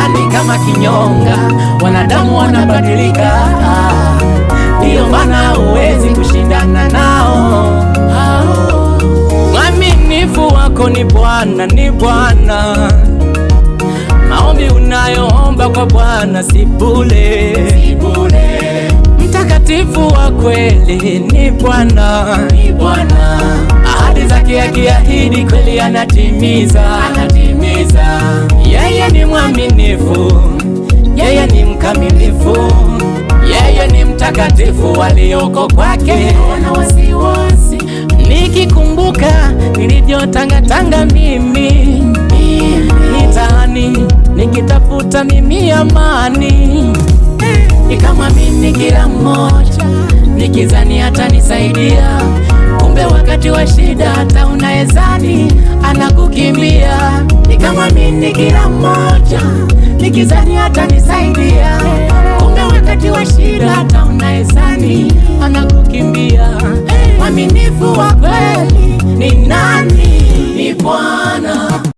ni kama kinyonga, wanadamu wanabadilika, ndiyo maana huwezi kushindana nao. Mwaminifu wako ni Bwana, ni Bwana. Maombi unayoomba kwa Bwana si bure, si bure. Mtakatifu wa kweli ni Bwana, ni Bwana. Ahadi zake akiahidi kweli anatimiza, anatimiza. Yeye ni mwaminifu, yeye ni mkamilifu, yeye ni mtakatifu, walioko kwake wana wasiwasi. Nikikumbuka nilivyotangatanga mimi mitaani nikitafuta mimi amani, nikamwamini kila mmoja nikizani atanisaidia, kumbe wakati wa shida hata unaezani anakukimbia. Nikamwamini kila mmoja nikizani atanisaidia, kumbe wakati wa shida hata unaezani anakukimbia. Mwaminifu wa kweli